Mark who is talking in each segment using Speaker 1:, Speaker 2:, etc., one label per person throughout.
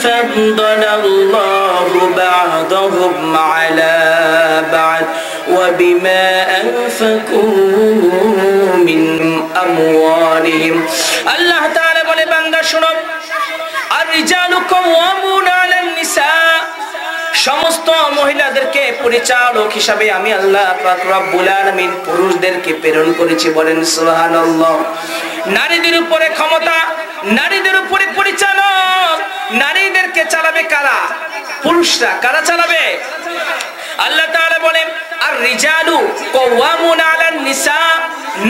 Speaker 1: فضل الله بعضهم على بعض وبما أنفقوا من أموالهم الله تعالى বলে বান্দা শোনো আর-রিজালু কাওয়ামুনা আলান-নিসা সমস্ত মহিলাদেরকে পরিচালক হিসাবে আমি আল্লাহ পাক রব্বুল আলামিন পুরুষদেরকে প্রেরণ করেছি বলেন সুবহানাল্লাহ নারীদের উপরে ক্ষমতা নারীদের উপরে পরিচালক নারীদেরকে চালাবে কারা পুরুষরা কারা চালাবে আল্লাহ তাআলা বলেন আর-রিজালু কাওয়ামুনা আলান-নিসা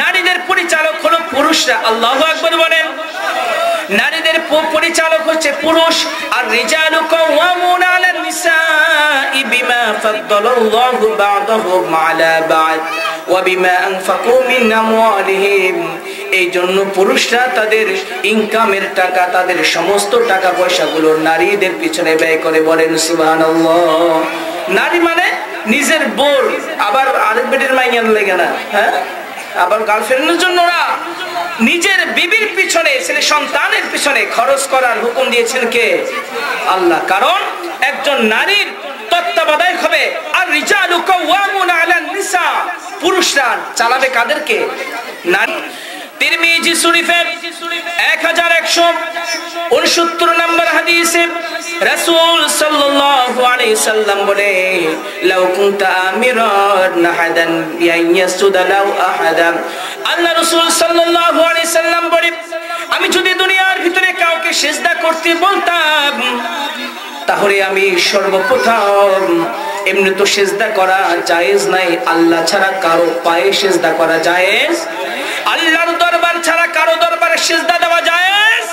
Speaker 1: নারীদের পরিচালক হলো পুরুষরা আল্লাহু আকবার বলেন নারীদের পরিচালক হচ্ছে পুরুষ আর রিজালু কাওয়ামুনা আলান নিসাই বিমা ফাদ্দালাল্লাহু বা'দাহুম আলা বা'দ ওয়া বিমা আনফাকু মিন আমওয়ালিহিম এইজন্য পুরুষরা তাদের ইনকামের টাকা তাদের সমস্ত টাকা পয়সাগুলো নারীদের পিছনে ব্যয় করে বলেন সুবহানাল্লাহ নারী মানে নিজের বোর আবার আরেক বেটির মাইয়ার লাগে না হ্যাঁ আবার গার্লফ্রেন্ডের জন্য না নিজের বিবির পিছনে ছেলে সন্তানের পিছনে খরচ করার হুকুম দিয়েছেন কে আল্লাহ কারণ একজন নারীর তত্ত্বাবধায়ক হবে আর রিজালু কাওয়ামুনা আলান নিসা পুরুষরা চালাবে কাদেরকে নারী তিরমিজি শরীফের 1169 নম্বর হাদিসে রাসূল সাল্লাল্লাহু আলাইহি সাল্লাম বলে লাউ কুনতা আমিরান আহাদান ইয়াসজুদা লাউ আহাদান আল্লাহ রাসূল সাল্লাল্লাহু আলাইহি সাল্লাম বলে আমি যদি দুনিয়ার ভিতরে কাউকে সিজদা করতে বলতাম তাহলে আমি সর্বপ্রথম এমনি তো সিজদা করা জায়েজ নাই আল্লাহ ছাড়া কারো পায়ে সিজদা করা জায়েজ আল্লাহর দরবার ছাড়া কারো দরবারে সিজদা দেওয়া জায়েজ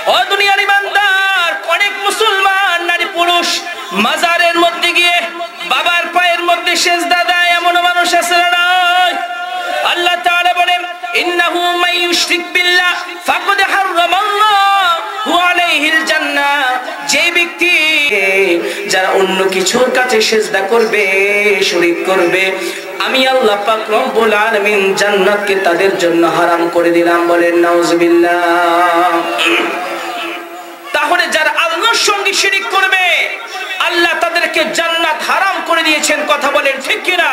Speaker 1: ও দুনিয়ার ইমানদার অনেক মুসলমান নারী পুরুষ মাজারের মধ্যে গিয়ে বাবার পায়ের মধ্যে সিজদা দেয় এমন মানুষ আছে না আল্লাহ তাআলা বলেন ইন্নাহু মান ইউশরিক বিল্লাহ ফাকাদ হারামাল্লাহু আলাইহিল জান্নাহ যে ব্যক্তি যারা অন্য কিছুর কাছে সিজদা করবে শরীক করবে আমি আল্লাহ পাক রব্বুল আলামিন জান্নাতকে তাদের জন্য হারাম করে দিলাম বলেন নাউজুবিল্লাহ তাহলে যারা আল্লাহর সঙ্গে শিরক করবে আল্লাহ তাদেরকে জান্নাত হারাম করে দিয়েছেন কথা বলেন ঠিক কি না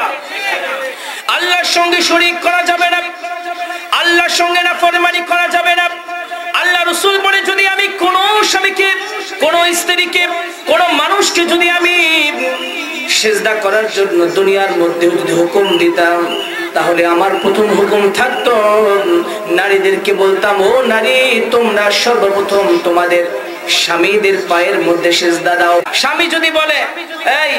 Speaker 1: আল্লাহর সঙ্গে শরীক করা যাবে না আল্লাহর সঙ্গে নাফরমানি করা যাবে না আল্লাহ রাসূল বলে যদি আমি কোন স্বামীকে কোন স্ত্রীকে কোন মানুষকে যদি আমি সিজদা করার জন্য দুনিয়ার মধ্যে যদি হুকুম দিতাম তাহলে আমার প্রথম হুকুম থাকতো নারীদেরকে বলতাম ও নারী তোমরা সর্বপ্রথম তোমাদের স্বামীদের পায়ের মধ্যে সিজদা দাও স্বামী যদি বলে এই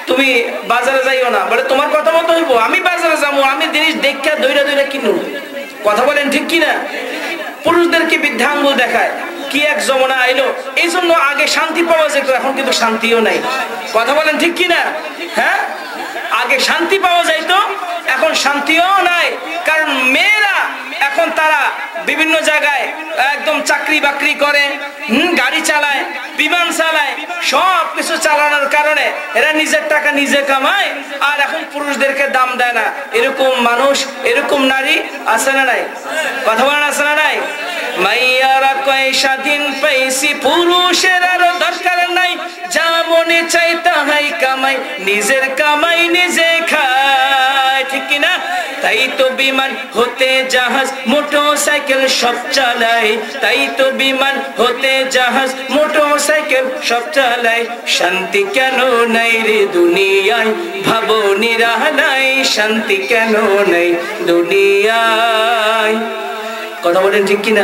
Speaker 1: তুমি বাজারে যাইও না বলে তোমার কথা মতো হইব আমি বাজারে যাবো আমি জিনিস দেখা দইরা দইরা কিনবো কথা বলেন ঠিক কি না পুরুষদেরকে বৃদ্ধাঙ্গুল দেখায় কি এক জমানা আইলো এই জন্য আগে শান্তি পাওয়া যেত এখন কিন্তু শান্তিও নাই কথা বলেন ঠিক কি না হ্যাঁ আগে শান্তি পাওয়া যাইতো এখন শান্তিও নাই কারণ মেয়েরা এখন তারা বিভিন্ন জায়গায় একদম চাকরি বাকরি করে গাড়ি চালায় বিমান চালায় সব কিছু চালানোর কারণে এরা নিজের টাকা নিজে কামায় আর এখন পুরুষদেরকে দাম দেয় না এরকম মানুষ এরকম নারী আছে না নাই কথা বলেন আছে না নাই মাইয়ারা কয় স্বাধীন পাইছি পুরুষের আর দরকার নাই যা মনে চাই তাহাই কামাই নিজের কামাই নিজে খায় ঠিক কি না তাই তো বিমান হতে জাহাজ মোটরসাইকেল সব চালায় তাই তো বিমান হতে জাহাজ মোটরসাইকেল সব চালায় শান্তি কেন নাই রে দুনিয়ায় ভাবো নিরালায় শান্তি কেন নাই দুনিয়ায় কথা বলেন ঠিক কিনা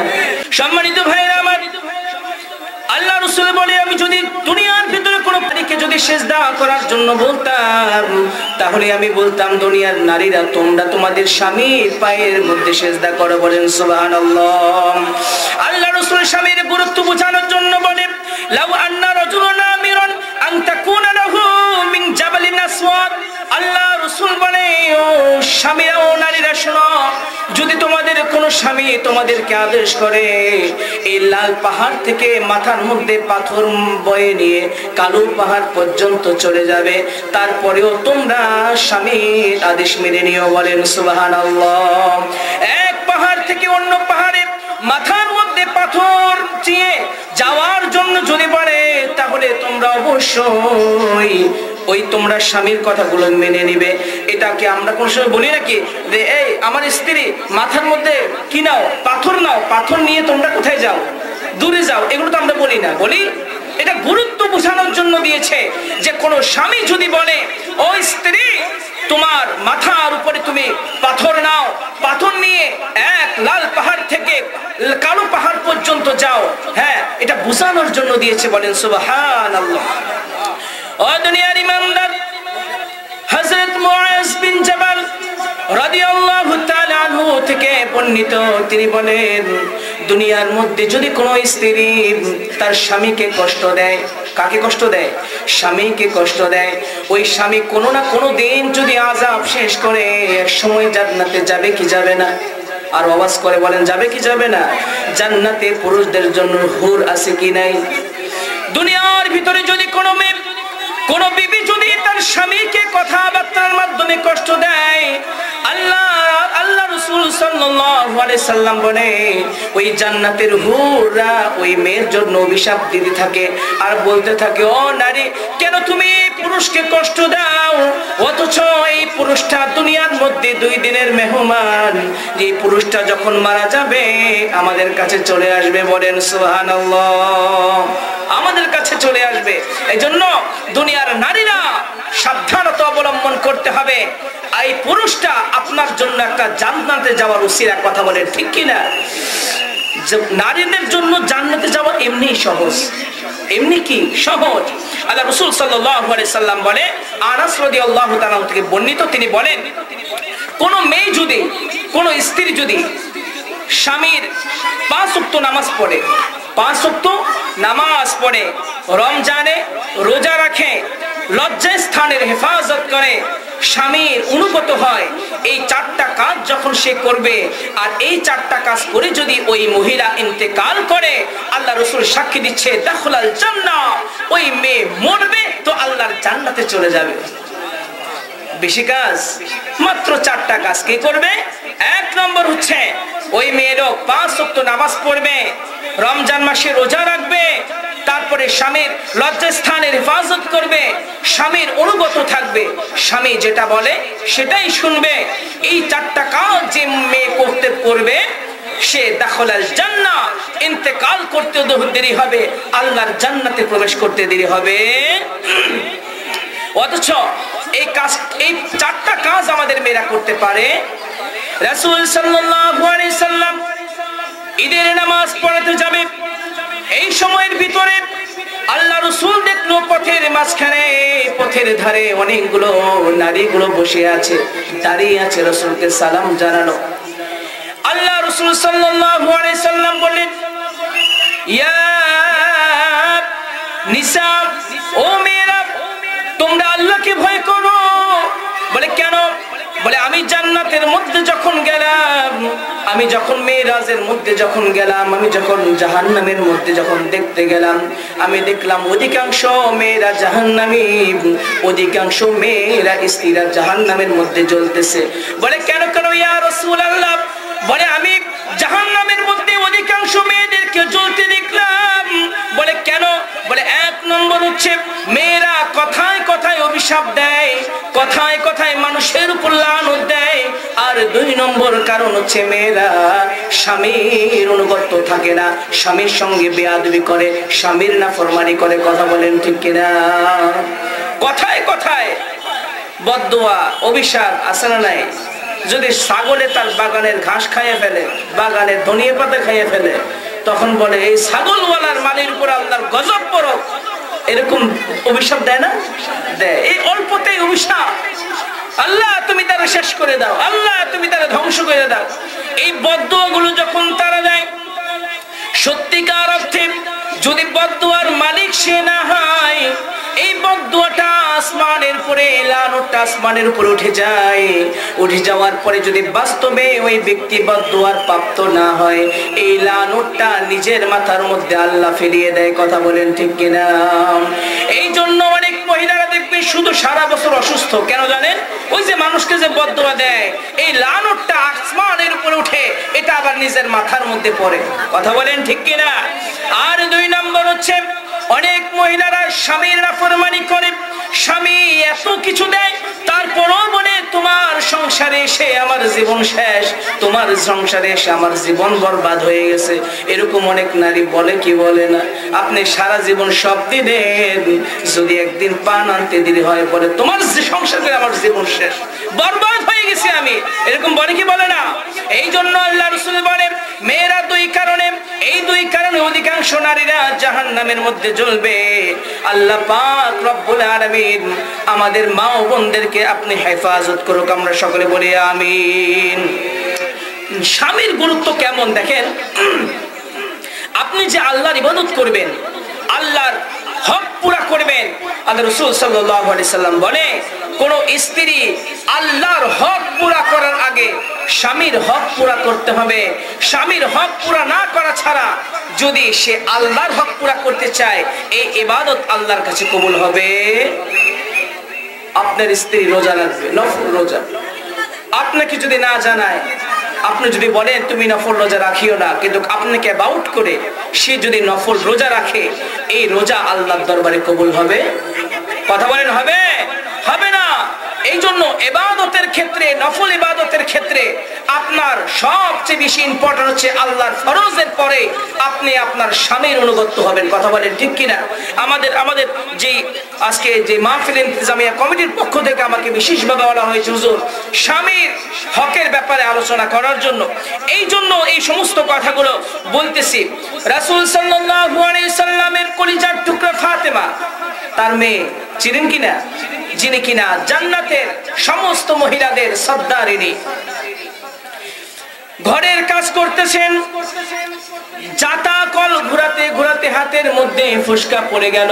Speaker 1: সম্মানিত ভাইরা আমার আল্লাহ রাসূল বলে আমি যদি দুনিয়ার ভিতরে কোন নারীকে যদি সিজদা করার জন্য বলতাম তাহলে আমি বলতাম দুনিয়ার নারীরা তোমরা তোমাদের স্বামীর পায়ের মধ্যে সিজদা করো বলেন সুবহানাল্লাহ আল্লাহ রাসূল স্বামীর গুরুত্ব বোঝানোর জন্য বলে লাউ আন্না রাজুলান আমিরান আন তাকুনা লাহু মিন জাবালিন আসওয়াদ আল্লাহ রাসূল বলে ও স্বামীরা ও নারীরা শোনো যদি তোমাদের কোন স্বামী তোমাদেরকে আদেশ করে এই লাল পাহাড় থেকে মাথার মধ্যে পাথর বয়ে নিয়ে কালো পাহাড় পর্যন্ত চলে যাবে তারপরেও তোমরা স্বামীর আদেশ মেনে নিও বলেন সুবহানাল্লাহ এক পাহাড় থেকে অন্য পাহাড়ে মাথার মধ্যে পাথর চেয়ে যাওয়ার জন্য জন্য যদি বলে তাহলে তোমরা অবশ্যই ওই তোমরা স্বামীর কথাগুলো মেনে নিবে। এটাকে আমরা কোন সময় বলি নাকি যে এই আমার স্ত্রী মাথার মধ্যে কি নাও, পাথর নাও, পাথর নিয়ে তোমরা কোথায় যাও, দূরে যাও, এগুলো তো আমরা বলি না। বলি এটা গুরুত্ব বোঝানোর জন্য দিয়েছে যে কোন স্বামী যদি বলে ও স্ত্রী তোমার মাথার উপরে তুমি পাথর নাও, পাথর নিয়ে এক লাল পাহাড় থেকে কালো পাহাড় পর্যন্ত যাও, হ্যাঁ এটা বোঝানোর জন্য দিয়েছে। বলেন সুবহানাল্লাহ। ও দুনিয়ার ইমানদার, হযরত মুআজ বিন জাবাল রাদিয়াল্লাহু তাআলা আনহু থেকে বর্ণিত, তিনি বলেন দুনিয়ার মধ্যে যদি কোনো স্ত্রী তার স্বামীকে কষ্ট দেয়, কাকে কষ্ট দেয়? স্বামীকে কষ্ট দেয়, ওই স্বামী কোনো না কোনো দিন যদি আযাব শেষ করে এক সময় জান্নাতে যাবে কি যাবে না? আর আওয়াজ করে বলেন যাবে কি যাবে না? জান্নাতে পুরুষদের জন্য হুর আছে কি নাই? দুনিয়ার ভিতরে যদি কোনো মেয়ে, কোনো বিবি যদি তার স্বামীকে কথাবার্তার মাধ্যমে কষ্ট দেয়, আল্লাহ রাসূল সাল্লাল্লাহু আলাইহি সাল্লাম বলে ওই জান্নাতের হুররা ওই মেয়ের জন্য অভিশাপ দিতে থাকে আর বলতে থাকে ও নারী কেন তুমি পুরুষকে কষ্ট দাও, অথচ এই পুরুষটা দুনিয়ার মধ্যে 2 দিনের মেহমান, যে পুরুষটা যখন মারা যাবে আমাদের কাছে চলে আসবে। বলেন সুবহানাল্লাহ, আমাদের কাছে চলে আসবে। এজন্য দুনিয়ার নারীরা সাবধানতা অবলম্বন করতে হবে। এই পুরুষটা আপনার জন্য একটা জান্নাতে যাওয়ার উসিলা, কথা বলেন ঠিক কিনা? নারীদের জন্য জান্নাতে যাওয়া এমনি সহজ, এমনি কি সহজ। আল্লাহ রাসূল সাল্লাল্লাহু আলাইহি সাল্লাম বলে, আনাস রাদিয়াল্লাহু তাআলা থেকে বর্ণিত, তিনি বলেন কোন মেয়ে যদি, কোন স্ত্রী যদি স্বামীর 5 ওয়াক্ত নামাজ পড়ে, 5 ওয়াক্ত নামাজ পড়ে, রমজানে রোজা রাখে, লজ্জা স্থানের হেফাজত করে, স্বামীর অনুগত হয়, এই 4টা কাজ যখন সে করবে আর এই 4টা কাজ করে যদি ওই মহিলা ইন্তেকাল করে, আল্লাহ রাসূল সাক্ষী দিচ্ছে দাখলাল জান্নাহ, ওই মেয়ে মরবে তো আল্লাহর জান্নাতে চলে যাবে। বেশি কাজ, মাত্র 4টা কাজ কি করবে? 1 নম্বর হচ্ছে ওই মেয়েরও 5 ওয়াক্ত নামাজ পড়বে, রমজান মাসে রোজা রাখবে, তারপরে স্বামীর লজ্জাস্থানের হেফাজত করবে, স্বামীর অনুগত থাকবে, স্বামী যেটা বলে সেটাই শুনবে। এই 4টা কাজ যে মেয়ে করতে করবে সে দাখলাল জান্নাহ, ইন্তেকাল করতে দেরি হবে, আল্লাহর জান্নাতে প্রবেশ করতে দেরি হবে। অথচ এই কাজ, এই 4টা কাজ আমাদের মেয়েরা করতে পারে। রাসূল সাল্লাল্লাহু আলাইহি সাল্লাম ঈদের নামাজ পড়াতে যাবে, এই সময়ের ভিতরে আল্লাহ রাসূল দেখলো পথের মাঝখানে, পথের ধারে অনেকগুলো নারীগুলো বসে আছে, দাঁড়িয়ে আছে রাসূলকে সালাম জানানো। আল্লাহ রাসূল সাল্লাল্লাহু আলাইহি সাল্লাম বললেন ইয়া নিসা, ও মেয়েরা তোমরা আল্লাহকে ভয় করো। বলে কেন? বলে আমি জান্নাতের মধ্যে যখন গেলাম, আমি যখন মেরাজের মধ্যে যখন গেলাম, আমি যখন জাহান্নামের মধ্যে যখন দেখতে গেলাম, আমি দেখলাম অধিকাংশ মেয়েরা জাহান্নামী, অধিকাংশ মেয়েরা স্ত্রীরা জাহান্নামের মধ্যে জ্বলতেছে। বলে কেন কেন ইয়া রাসূলুল্লাহ? বলে আমি জাহান্নামের মধ্যে অধিকাংশ মেয়েদেরকে জ্বলতে দেখলাম। বলে কেন? বলে 1 নম্বর হচ্ছে মেয়েরা কথায় কথায় অভিশাপ দেয়, কথায় কথায় মানুষের উপর লানত দেয়, আর 2 নম্বর কারণ হচ্ছে মেয়েরা স্বামীর অনুগত থাকে না, স্বামীর সঙ্গে বেয়াদবি করে, স্বামীর নাফরমানি করে। কথা বলেন ঠিক কিনা? কথায় কথায় বদদোয়া অভিশাপ আছে না নাই? যদি ছাগলে তার বাগানের ঘাস খাইয়ে ফেলে, বাগানের ধনিয়া পাতা খাইয়ে ফেলে, তখন বলে এই ছাগলওয়ালার মালির উপর আল্লাহর গজব পড়ুক, এরকম অভিশাপ দেয় না? দেয়। এই অল্পতেই অভিশাপ, আল্লাহ তুমি তারা শেষ করে দাও, আল্লাহ তুমি তারা ধ্বংস করে দাও। এই বদদোয়াগুলো যখন তারা দেয়, সত্যিকার অর্থে যদি বদদোয়ার মালিক সে না হয়, এই বদদোয়াটা আসমানের উপরে, লানতটা আসমানের উপরে উঠে যায়। উঠে যাওয়ার পরে যদি বাস্তবে ওই ব্যক্তি বদদোয়ার প্রাপ্ত না হয়, এই লানতটা নিজের মাথার মধ্যে আল্লাহ ফেলিয়ে দেয়। কথা বলেন ঠিক কিনা? এই জন্য অনেক মহিলারা দেখবে শুধু সারা বছর অসুস্থ, কেন জানেন? ওই যে মানুষকে যে বদদোয়া দেয়, এই লানতটা আসমানের উপরে উঠে, এটা আবার নিজের মাথার মধ্যে পড়ে। কথা বলেন ঠিক কিনা? আর 2 নম্বর হচ্ছে অনেক মহিলারা স্বামীর নাফরমানি করে, স্বামী এত কিছু দেয় তারপরও বলে তোমার সংসারে এসে আমার জীবন শেষ, তোমার সংসারে এসে আমার জীবন বরবাদ হয়ে গেছে। এরকম অনেক নারী বলে কি বলে না? আপনি সারা জীবন সব দিলেন, যদি একদিন পান আনতে দেরি হয় বলে তোমার সংসারে আমার জীবন শেষ, বরবাদ হয়ে গেছে আমি, এরকম বলে কি বলে না? এই জন্য আল্লাহ রাসূল বলেন মেয়েরা দুই কারণে, এই দুই কারণে অধিকাংশ নারীরা জাহান্নামের মধ্যে জ্বলবে। আল্লাহ পাক রব্বুল আলামিন আমাদের মা ও বোনদেরকে আপনি হেফাজত করুক, আমরা সকলে বলি আমিন। স্বামীর গুরুত্ব কেমন দেখেন, আপনি যে আল্লাহর ইবাদত করবেন, আল্লাহর হক পুরা করবেন। আল্লাহ রাসূল সাল্লাল্লাহু আলাইহি সাল্লাম বলে কোন স্ত্রী আল্লাহর হক পুরা করার আগে স্বামীর হক পুরা করতে হবে। স্বামীর হক পুরা না করা ছাড়া যদি সে আল্লাহর হক পুরা করতে চায়, এই ইবাদত আল্লাহর কাছে কবুল হবে। আপনার স্ত্রী রোজা রাখবে, নফল রোজা, আপনাকে যদি না জানায়, আপনি যদি বলেন তুমি নফল রোজা রাখিও না, কিন্তু আপনাকে অ্যাবাউট করে সে যদি নফল রোজা রাখে, এই রোজা আল্লাহর দরবারে কবুল হবে? কথা বলেন হবে? হবে না। এই জন্য ইবাদতের ক্ষেত্রে, নফল ইবাদতের ক্ষেত্রে আপনার সবচেয়ে বেশি ইম্পর্টেন্ট হচ্ছে আল্লাহর ফরজের পরে আপনি আপনার স্বামীর অনুগত হবেন। কথা বলেন ঠিক কিনা? আমাদের যে আজকে যে মাহফিল ইন্তেজামিয়া কমিটির পক্ষ থেকে আমাকে বিশেষভাবে বলা হয়েছে হুজুর স্বামীর হকের ব্যাপারে আলোচনা করার জন্য। এই জন্য এই সমস্ত কথাগুলো বলতেছি। রাসূল সাল্লাল্লাহু আলাইহি সাল্লামের কলিজার টুকরা ফাতেমা, তার মেয়ে, চিনেন কিনা? যিনি কিনা জান্নাতের সমস্ত মহিলাদের সর্দারিনী। ঘরের কাজ করতেছেন, জাতা কল ঘুরাতে ঘুরাতে হাতের মধ্যে ফুসকা পড়ে গেল।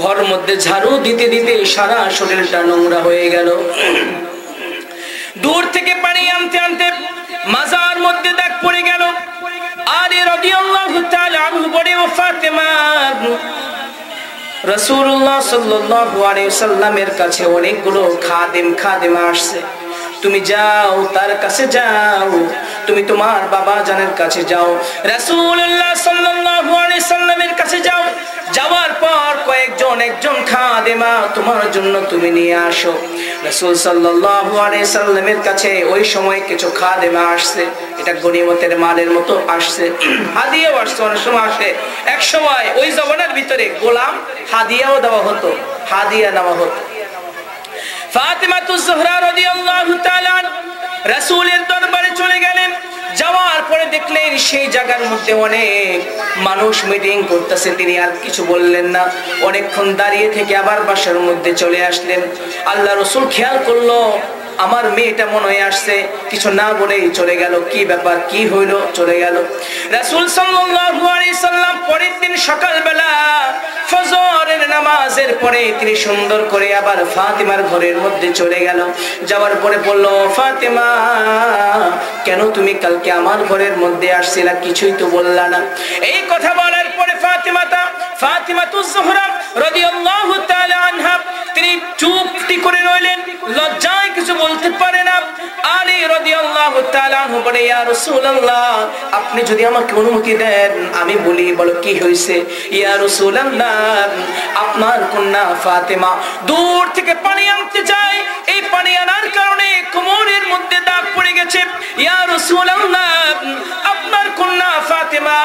Speaker 1: ঘর মধ্যে ঝাড়ু দিতে দিতে সারা শরীরটা নোংরা হয়ে গেল। দূর থেকে পানি আনতে আনতে মাজার মধ্যে দাগ পড়ে গেল। আলী রাদিয়াল্লাহু তাআলা আনহু বলে ও ফাতেমা, রাসূলুল্লাহ সাল্লাল্লাহু আলাইহি সাল্লামের কাছে অনেকগুলো খাদেমা আসছে, তুমি যাও, তার কাছে যাও, তুমি তোমার বাবা জানের কাছে যাও, রাসূলুল্লাহ সাল্লাল্লাহু আলাইহি সাল্লামের কাছে যাও। যাওয়ার পর একজন খাদেমা তোমার জন্য তুমি নিয়ে আসো। রাসূল সাল্লাল্লাহু আলাইহি সাল্লামের কাছে ওই সময় কিছু খাদেমা আসছে, এটা গনিমতের মালের মতো আসছে, হাদিয়াও আসছে। অনেক সময় আসে, এক সময় ওই জমানার ভিতরে গোলাম হাদিয়াও দেওয়া হতো, হাদিয়া নেওয়া হতো। ফাতিমাতুজ জোহরা রাদিয়াল্লাহু তাআলা রাসূলের দরবারে চলে গেলেন। যাওয়ার পরে দেখলেন সেই জায়গার মধ্যে অনেক মানুষ মিটিং করতেছে, তিনি আর কিছু বললেন না, অনেকক্ষণ দাঁড়িয়ে থেকে আবার বাসার মধ্যে চলে আসলেন। আল্লাহ রাসূল খেয়াল করলো আমার মেয়েটা মনে হয় আসছে, কিছু না বলেই চলে গেল। কি ব্যাপার, কি হইলো? চলে গেল। রাসূল সাল্লাল্লাহু আলাইহি সাল্লাম পরের দিন সকালবেলা ফজরের নামাজের পরে তিনি সুন্দর করে আবার ফাতিমার ঘরের মধ্যে চলে গেল। যাওয়ার পরে বলল, ফাতিমা কেন তুমি কালকে আমার ঘরের মধ্যে আসছিলা, কিছুই তো বললা না। এই কথা বলার পরে ফাতিমাতুজ জোহরা রাদিয়াল্লাহু তাআলা আনহা তিনি চুপটি করে রইলেন, লজ্জায় কিছু বলতে পারে না। আলী রাদিয়াল্লাহু তাআলা আনহু বলে, ইয়া রাসূলুল্লাহ আপনি যদি আমাকে অনুমতি দেন আমি বলি। বলো কি হয়েছে? ইয়া রাসূলুল্লাহ আপনার কন্যা ফাতেমা দূর থেকে পানি আনতে যায়, এই পানি আনার কারণে কোমরের মধ্যে দাগ পড়ে গেছে। ইয়া রাসূলুল্লাহ আপনার কন্যা ফাতেমা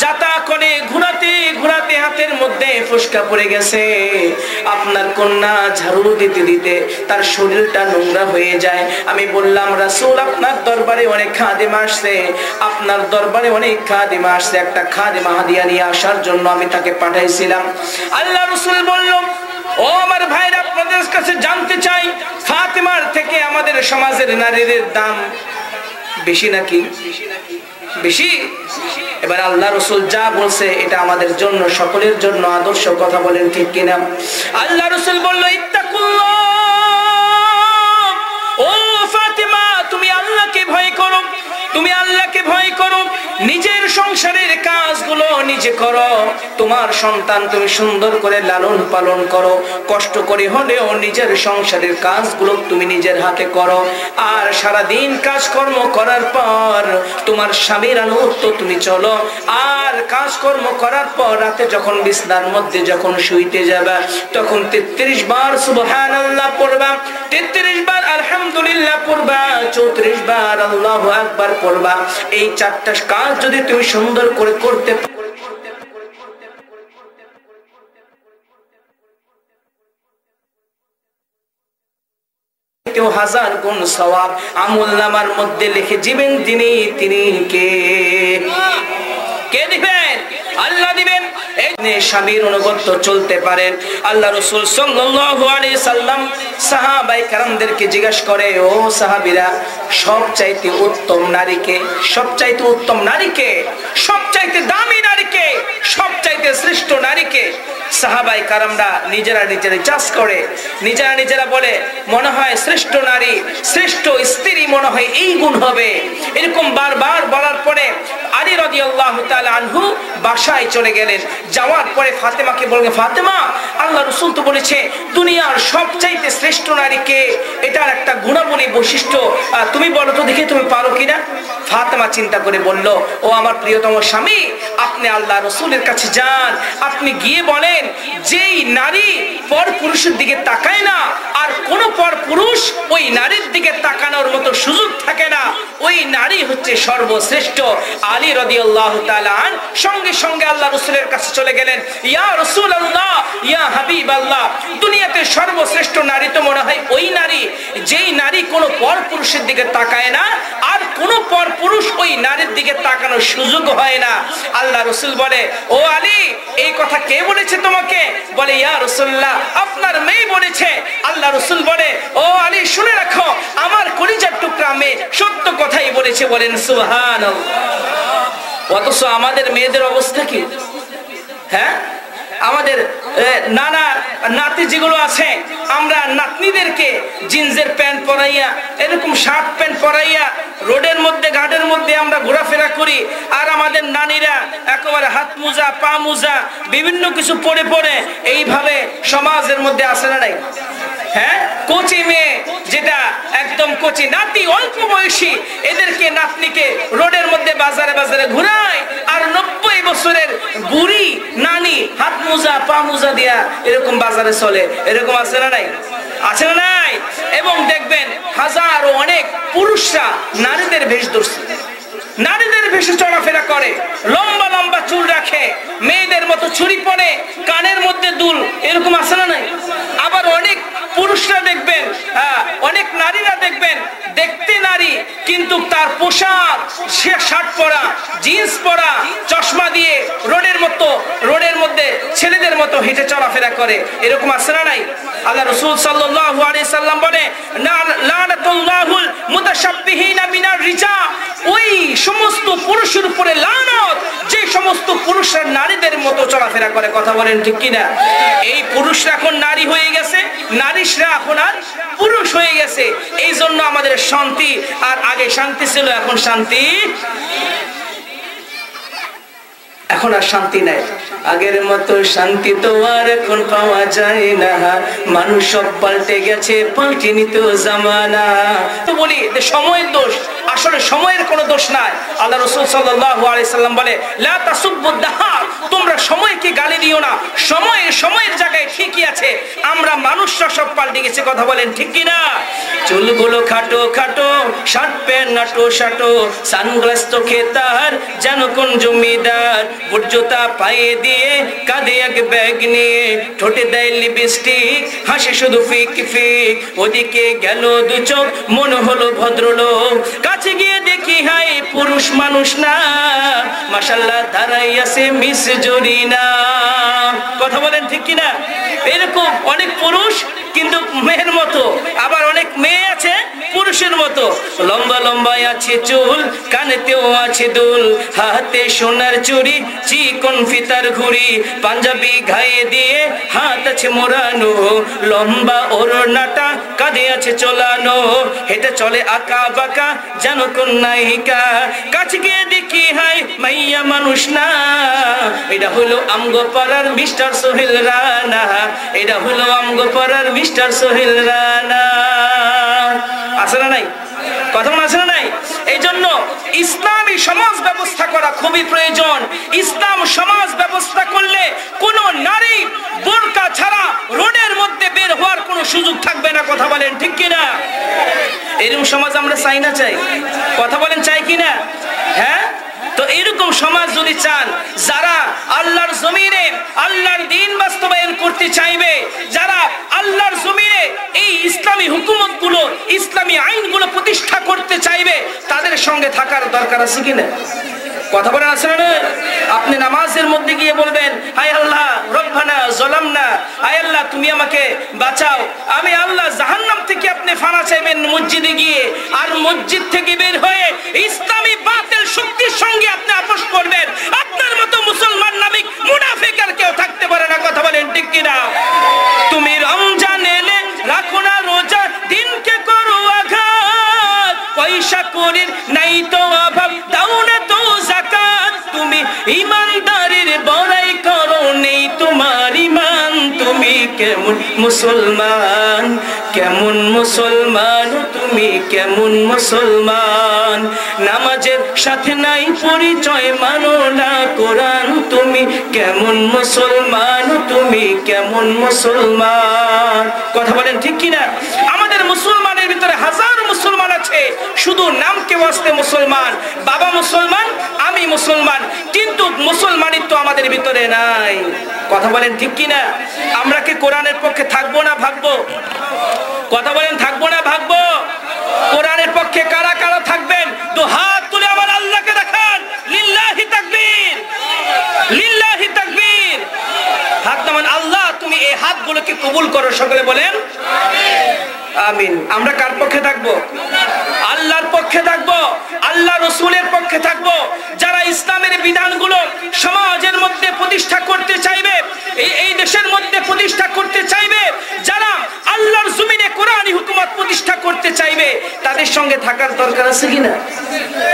Speaker 1: জাতা করে ঘুরাতে ঘুরাতে হাতের মধ্যে ফুসকা পড়ে গেছে। আপনার কন্যা ঝাড়ু দিতে দিতে তার শরীরটা নোংরা হয়ে যায়। আমি বললাম, রাসূল আপনার দরবারে অনেক খাদেমা আসছে, আপনার দরবারে অনেক খাদেমা আসছে, একটা খাদেমা হাদিয়া নিয়ে আসার জন্য আমি তাকে পাঠাইছিলাম। আল্লাহ রাসূল বলল, ও আমার ভাইরা, আপনাদের কাছে জানতে চাই ফাতেমার থেকে আমাদের সমাজের নারীদের দাম বেশি নাকি? বেশি? এবার আল্লাহ রাসূল যা বলছে এটা আমাদের জন্য, সকলের জন্য আদর্শ। কথা বলেন ঠিক কিনা? আল্লাহ রাসূল বলল, ইত্তাকুল্লাহ, ও ফাতেমা তুমি আল্লাহকে ভয় করো। তুমি আল্লাহকে ভয় করো, নিজের সংসারের কাজগুলো নিজে করো, তোমার সন্তান তুমি সুন্দর করে লালন পালন করো, কষ্ট করে হলেও নিজের সংসারের কাজগুলো তুমি নিজের হাতে করো। আর সারাদিন কাজকর্ম করার পর তোমার স্বামীর আনুগত্য তুমি চলো। আর কাজকর্ম করার পর রাতে যখন বিছানার মধ্যে যখন শুইতে যাবা তখন 33 বার সুবহানাল্লাহ পড়বা, 33 বার আলহামদুলিল্লাহ পড়বা, 34 বার আল্লাহু আকবার পড়বা। এই চারটা কাজ যদি তুমি সুন্দর করে করতে কেউ 1000 গুণ সওয়াব আমলনামার মধ্যে লিখে দিবেন। তিনি কে দিবেন? আল্লাহ দিবেন। স্বামীর অনুগত্য চলতে পারেন। আল্লাহ রাসূল সাল্লাল্লাহু আলাইহি সাল্লাম সাহাবায়ে কেরামদেরকে জিজ্ঞাসা করে, ও সাহাবীরা, সবচাইতে উত্তম নারীকে, সবচাইতে উত্তম নারীকে, সবচাইতে দামি নারীকে, সবচাইতে শ্রেষ্ঠ নারীকে? সাহাবায়ে কেরামরা নিজেরা চাষ করে নিজেরা বলে, মনে হয় শ্রেষ্ঠ নারী, শ্রেষ্ঠ স্ত্রী মনে হয় এই গুণ হবে। এরকম বারবার বলার পরে আলী রাদিয়াল্লাহু তাআলা আনহু বাসায় চলে গেলেন। যাওয়ার পরে ফাতেমাকে বললেন, ফাতেমা, আল্লাহ রাসূল তো বলেছে দুনিয়ার সবচাইতে শ্রেষ্ঠ নারীকে, এটার একটা গুণাবলী বৈশিষ্ট্য, তুমি বলো তো দেখি তুমি পারো কিনা? ফাতেমা চিন্তা করে বলল, ও আমার প্রিয়তম স্বামী, আপনি আল্লাহ রাসূলের কাছে যান, আপনি গিয়ে বলেন যেই নারী পর পুরুষের দিকে তাকায় না আর কোন পর পুরুষ ওই নারীর দিকে তাকানোর মতো সুযোগ থাকে না, ওই নারী হচ্ছে সর্বশ্রেষ্ঠ। আলী রাদিয়াল্লাহু তাআলা সঙ্গে সঙ্গে আল্লাহ রাসূলের কাছে চলে গেলেন, ইয়া রাসূলুল্লাহ, ইয়া হাবিবাল্লাহ, দুনিয়াতে সর্বশ্রেষ্ঠ নারী তো মনে হয় ওই নারী যেই নারী কোন পর পুরুষের দিকে তাকায় না আর কোন পর পুরুষ ওই নারীর দিকে তাকানোর সুযোগ হয় না। আল্লাহ রাসূল বলে, ও আলী, এই কথা কে বলেছে তোমাকে? বলে, ইয়া রাসূলুল্লাহ, আপনার মেয়ে বলেছে। আল্লাহ রাসূল বলে, ও আলী, শুনে রাখো, আমার কলিজার টুকরা মেয়ে সত্য কথাই বলেছে। বলেন সুবহানাল্লাহ। অথচ আমাদের মেয়েদের অবস্থা কি? হ্যাঁ, আমাদের নানা নাতি যেগুলো আছে, আমরা নাতনিদেরকে জিন্সের প্যান্ট পরাইয়া, এরকম শার্ট প্যান্ট পরাইয়া রোডের মধ্যে ঘাটের মধ্যে আমরা ঘোরাফেরা করি। আর আমাদের নানীরা একেবারে হাত মোজা, পা মোজা, বিভিন্ন কিছু পরে পরে এইভাবে সমাজের মধ্যে আসে না নাই? হ্যাঁ, কোচি মেয়ে, যেটা একদম কোচি নাতি, অল্প বয়সী, এদেরকে নাতনিকে রোডের মধ্যে বাজারে বাজারে ঘুরায়। আর 90 বছরের বুড়ি নানি হাত মোজা, পা মোজা দিয়া এরকম বাজারে চলে। এরকম আছে না নাই? আছে না নাই? এবং দেখবেন হাজারো অনেক পুরুষরা নারীদের বেশ ধরছে, নারীদের বেশি চলাফেরা করে, লম্বা লম্বা চুল রাখে, মেয়েদের মতো চুড়ি পরে, কানের মধ্যে দুল, এরকম আছে না নাই? আবার অনেক পুরুষরা দেখবেন, অনেক নারীরা দেখবেন দেখতে নারী কিন্তু তার পোশাক, সে শার্ট পরা, জিন্স পরা, চশমা দিয়ে রোডের মধ্যে ছেলেদের মতো হেঁটে চলাফেরা করে। এরকম আছে না নাই? আল্লাহ রাসূল সাল্লাল্লাহু আলাইহি সাল্লাম বলে, লানাতুল্লাহুল মুতাশাব্বিহিনা মিনার রিজাল, ওই সমস্ত পুরুষের উপরে লানত যে সমস্ত পুরুষরা নারীদের মতো চলাফেরা করে। কথা বলেন ঠিক কিনা? এই পুরুষরা এখন নারী হয়ে গেছে, নারীরা এখন আর পুরুষ হয়ে গেছে। এই জন্য আমাদের শান্তি, আর আগে শান্তি ছিল, এখন শান্তি, এখন আর শান্তি নাই। আগের মতো শান্তি তো আর এখন পাওয়া যায় না, মানুষ সব পাল্টে গেছে, পাল্টেনি তো জামানা। তো বলি সময়ের দোষ, আসলে সময়ের কোনো দোষ নাই। আল্লাহ রাসূল সাল্লাল্লাহু আলাইহি সাল্লাম বলে, লা তাসুব্বুদ দাহার, তোমরা সময়কে গালি দিও না, সময়ের জায়গায় ঠিকই আছে, আমরা মানুষরা সব পাল্টে গেছে। কথা বলেন ঠিক কি না? চুলগুলো খাটো খাটো, শার্ট প্যান্ট নাটো শাটো, সানগ্লাস তো খেতার যেন কোন জমিদার, বুট জুতা পায়ে দিয়ে, কাঁধে এক ব্যাগ নিয়ে, ঠোঁটে দেয় লিপস্টিক, হাসে শুধু ফিক ফিক, ওদিকে গেল দু চোখ, মনে হলো ভদ্রলোক, কাছে গিয়ে দেখি হাই পুরুষ মানুষ না, মাশাআল্লাহ দাঁড়াই আছে মিস জরিনা। কথা বলেন ঠিক কিনা? এরকম অনেক পুরুষ কিন্তু মেয়ের মতো, আবার অনেক মেয়ে আছে পুরুষের মতো। লম্বা লম্বা আছে চুল, কানেতেও আছে দুল, হাতে সোনার চুড়ি, চিকন ফিতার ঘুড়ি, পাঞ্জাবি গায়ে দিয়ে হাত আছে মোড়ানো, লম্বা ওড়নাটা কাঁধে আছে চোলানো, হেঁটে চলে আঁকা বাঁকা যেন কোন নায়িকা। কাছে গিয়ে দেখি হাই মাইয়া মানুষ না, এটা হলো আমগো পাড়ার মিস্টার সোহেল রানা, এটা হলো আমগো পাড়ার মিস্টার সোহেল রানা। আছে না নাই? কথা মনে আছে না নাই? এই জন্য ইসলামী সমাজ ব্যবস্থা করা খুবই প্রয়োজন। ইসলাম সমাজ ব্যবস্থা করলে কোন নারী বোরকা ছাড়া রোডের মধ্যে বের হওয়ার কোনো সুযোগ থাকবে না। কথা বলেন ঠিক কিনা? এরকম সমাজ আমরা চাই না চাই? কথা বলেন চাই কিনা? হ্যাঁ, তো এরকম সমাজ যদি চান, যারা আল্লাহর জমিনে আল্লাহর দ্বীন বাস্তবায়ন করতে চাইবে, যারা আল্লাহর জমিনে এই ইসলামী হুকুমতগুলো, ইসলামী আইনগুলো প্রতিষ্ঠা করতে চাইবে, তাদের সঙ্গে থাকার দরকার আছে কিনা? কথা বলেন আছে না? আপনি নামাজের মধ্যে গিয়ে বলবেন, হায় আল্লাহ রব্বানা যালামনা, হায় আল্লাহ তুমি আমাকে বাঁচাও, আমি আল্লাহ জাহান্নাম থেকে আপনি ফানা চাইবেন মসজিদে গিয়ে, আর মসজিদ থেকে বের হয়ে ইসলামী বাতিল শক্তির সঙ্গে আপনি আপোষ করবেন। আপনার মতো মুসলমান নামিক মুনাফিক আর কেউ থাকতে পারে না। কথা বলেন ঠিক কিনা? তুমি রমজান এলে রাখো না রোজা, দিনকে করো আঘাত, পয়সা করির নাই তো অভাব, দাও না তো যাকাত, তুমি ইমানদারির বড়াই করো, নেই তোমার ইমান, তুমি কেমন মুসলমান, কেমন মুসলমান, তুমি কেমন মুসলমান, নামাজের সাথে নাই পরিচয়, মানো না কোরআন, তুমি কেমন মুসলমান, তুমি কেমন মুসলমান। কথা বলেন ঠিক কিনা? আমাদের মুসলমানের ভিতরে হাজার মুসলমান আছে, শুধু নামকে ওয়াস্তে মুসলমান, বাবা মুসলমান, আমি মুসলমান, কিন্তু মুসলমানিত্ব আমাদের ভিতরে নাই। কথা বলেন ঠিক কিনা? আমরা কি কোরআনের পক্ষে থাকবো না ভাগবো? কথা বলেন থাকবো না ভাগবো? কোরআনের পক্ষে কারা কারা থাকবেন? তো হাত তুলে আমার আল্লাহকে দেখান। লিল্লাহি তাকবীর, লিল্লাহি তাকবীর। হাত নামান। আল্লাহ তুমি এই হাতগুলোকে কবুল করো। সকলে বলেন আমিন। আমরা কার পক্ষে থাকবো? আল্লাহর পক্ষে থাকবো, আল্লাহ রসুলের পক্ষে থাকবো। যারা ইসলামের বিধানগুলো সমাজের মধ্যে প্রতিষ্ঠা করতে চাইবে, এই দেশের মধ্যে প্রতিষ্ঠা করতে চাইবে, যারা আল্লাহর জমিনে কোরআনী হুকুমত প্রতিষ্ঠা করতে চাইবে, তাদের সঙ্গে থাকার দরকার আছে কিনা?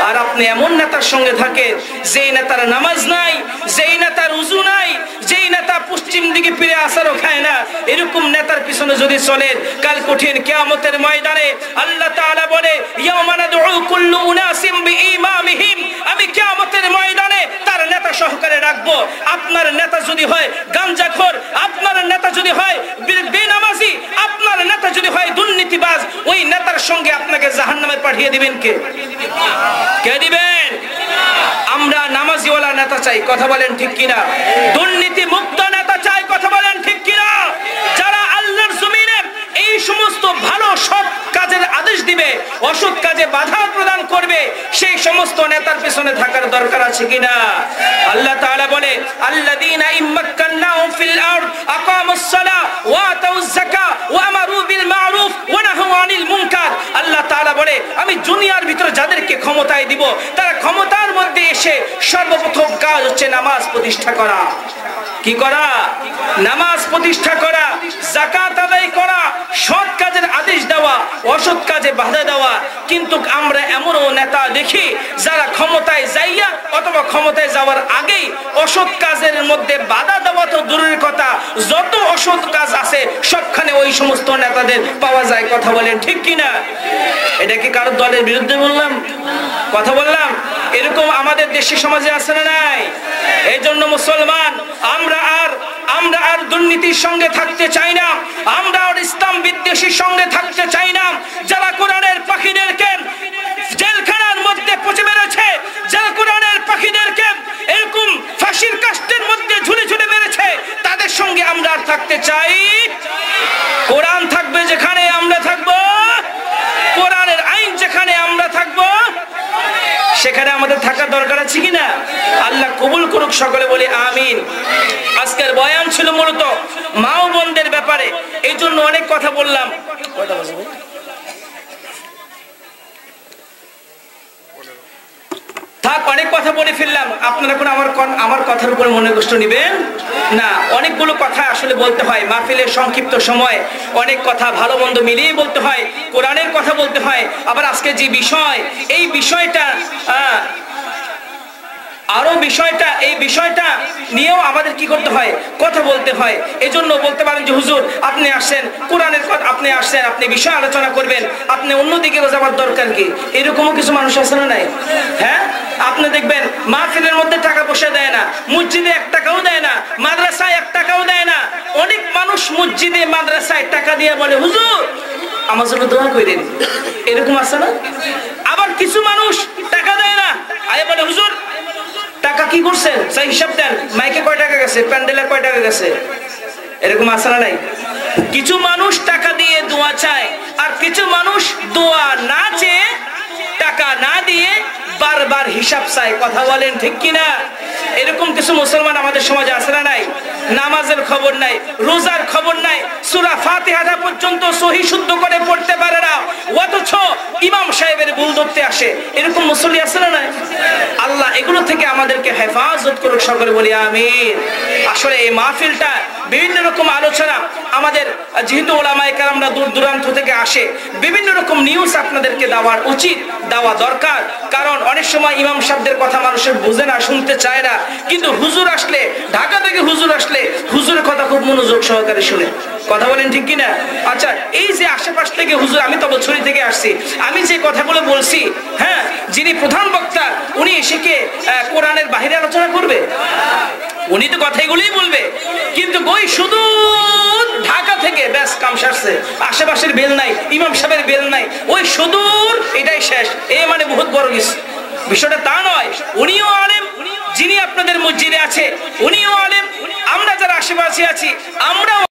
Speaker 1: আর আপনি এমন নেতার সঙ্গে থাকেন যেই নেতার নামাজ নাই, যেই নেতার উযু নাই, যেই নেতা পশ্চিম দিকে ফিরে আসারও খায় না, এরকম নেতার পিছনে যদি চলেন, কাল কঠিন কিয়ামতের ময়দানে আল্লাহ তাআলা বলে, ইয়াওমা নাদউ কুল্লু উনাসিম বিইমামিহিম, আমি কিয়ামতের ময়দানে তার নেতা সহকারে রাখবো। আপনার নেতা যদি হয় গাঞ্জাখোর, আপনার নেতা যদি হয় বেনামাজি, আপনার নেতা যদি হয় দুর্নীতিবাজ, ওই নেতার সঙ্গে আপনাকে জাহান্নামে পাঠিয়ে দিবেন কে? কে দিবেন? আমরা নামাজিওয়ালা নেতা চাই। কথা বলেন ঠিক কিনা? দুর্নীতি মুক্ত নেতা চাই। কথা বলেন ঠিক কিনা? যারা আল্লাহর জমিনে এই সমস্ত ভালো সৎ কাজের আদেশ দিবে, অসৎ কাজে বাধা প্রদান করবে, সেই সমস্ত নেতার পিছনে থাকার দরকার আছে কিনা? আল্লাহ তাআলা বলে, আল্লাযীনা ইম্মাক্কান্নাহুম ফিল আরদ আকামুস সালাহ ওয়া আতাউজ যাকাহ ওয়া আমারু বিল মা'রুফ ওয়া নাহাউ আনিল মুনকার। আল্লাহ তাআলা বলে, আমি দুনিয়ার ভিতরে যাদেরকে ক্ষমতায় দিব, তারা ক্ষমতার মধ্যে এসে সর্বপ্রথম কাজ হচ্ছে নামাজ প্রতিষ্ঠা করা। কি করা? নামাজ প্রতিষ্ঠা করা, যাকাত আদায় করা, সৎ কাজের আদেশ দেওয়া, অসৎ কাজে বাধা দেওয়া। কিন্তু আমরা এমনও নেতা দেখি যারা ক্ষমতায় যাইয়া অথবা ক্ষমতায় যাওয়ার আগেই অসৎ কাজের মধ্যে বাধা দেওয়া তো দূরের কথা, যত অসৎ কাজ আছে সবখানে ওই সমস্ত নেতাদের পাওয়া যায়। কথা বলেন ঠিক কিনা? এটা কি কারো দলের বিরুদ্ধে বললাম? কথা বললাম? এরকম আমাদের দেশি সমাজে আছে না নাই? এই জন্য মুসলমান আমরা আর দুর্নীতির সঙ্গে থাকতে চাই না, আমরা আর ইসলাম বিদ্বেষীর সঙ্গে থাকতে চাই না। যারা কোরআনের পাখিদেরকে জেলখানার মধ্যে পচে মেরেছে, যারা কোরআনের পাখিদেরকে এরকম ফাঁসির কাষ্ঠের মধ্যে ঝুলে ঝুলে মেরেছে, তাদের সঙ্গে আমরা আর থাকতে চাই। কোরআন থাকবে যেখানে আমরা থাকবো, কোরআনের আইন যেখানে আমরা থাকবো, সেখানে আমাদের থাকার দরকার আছে কিনা? আল্লাহ কবুল করুক, সকলে বলি আমিন। আজকের বয়ান ছিল মূলত মা ও বোনদের ব্যাপারে, এই জন্য অনেক কথা বললাম। থাক, অনেক কথা বলে ফেললাম, আপনারা কোন আমার কথার উপর মনে কষ্ট নিবেন না। অনেকগুলো কথা আসলে বলতে হয় মাহফিলের সংক্ষিপ্ত সময়, অনেক কথা ভালো মন্দ মিলিয়ে বলতে হয়, কোরআনের কথা বলতে হয়। আবার আজকে যে বিষয়, এই বিষয়টা এই বিষয়টা নিয়েও আমাদের কি করতে হয়, কথা বলতে হয়। এজন্য বলতে পারেন যে হুজুর আপনি আসছেন কোরআনের কথা, আপনি আসছেন, আপনি বিষয় আলোচনা করবেন, আপনি অন্যদিকে যাওয়ার দরকার কি? এরকমও কিছু মানুষ আছে না নাই? হ্যাঁ, আপনি দেখবেন মাহফিলের মধ্যে টাকা পয়সা দেয় না, মসজিদে 1 টাকাও দেয় না, মাদ্রাসায় 1 টাকাও দেয় না। অনেক মানুষ মসজিদে মাদ্রাসায় টাকা দিয়ে বলে হুজুর আমার জন্য দোয়া করেন, এরকম আছে না? আবার কিছু মানুষ টাকা দেয় না, আরে বলে হুজুর টাকা কি করছেন সেই হিসাব দেন, মাইকে কয় টাকা গেছে, প্যান্ডেলে কয় টাকা গেছে, এরকম আছে না নাই? কিছু মানুষ টাকা দিয়ে দোয়া চায়, আর কিছু মানুষ দোয়া না চেয়ে টাকা না দিয়ে বারবার হিসাব চায়। কথা বলেন ঠিক কিনা? এরকম কিছু মুসলমান আমাদের সমাজে আছে না নাই? নামাজের খবর নাই, রোজার খবর নাই, সূরা ফাতিহাটা পর্যন্ত সহি শুদ্ধ করে পড়তে পারে না, অথচ ইমাম সাহেবের ভুল ধরতে আসে। এরকম মুসল্লি আছে না নাই? আল্লাহ এগুলো থেকে আমাদেরকে হেফাজত করুক, সকলে বলি আমিন। আসলে এই মাহফিলটা বিভিন্ন রকম আলোচনা, আমাদের যেহেতু ওলামায়ে কেরামরা দূর দূরান্ত থেকে আসে, বিভিন্ন রকম নিউজ আপনাদেরকে দেওয়ার উচিত, দেওয়া দরকার। কারণ অনেক সময় ইমাম সাহেবদের কথা মানুষের বুঝে না, শুনতে চায় না, কিন্তু হুজুর আসলে, ঢাকা থেকে হুজুর আসলে হুজুরের কথা খুব মনোযোগ সহকারে শুনে। কথা বলেন ঠিক কিনা? আচ্ছা, এই যে আশেপাশ থেকে হুজুর, আমি তো বছরই থেকে আসছি, আমি যে কথাগুলো বলছি, হ্যাঁ, যিনি প্রধান বক্তা উনি এসে কে কোরআনের বাহিরে আলোচনা করবে? উনি তো কথা এগুলোই বলবে, কিন্তু ওই শুধু ঢাকা থেকে ব্যাস কাম সারছে, আশেপাশের বেল নাই, ইমাম সাহেবের বেল নাই, ওই সুদূর এটাই শেষ, এ মানে বহুত বড় কিছু। বিষয়টা তা নয়, উনিও আলেম, যিনি আপনাদের মসজিদে আছে উনিও আলেম, আমরা যারা আশেপাশে আছি আমরাও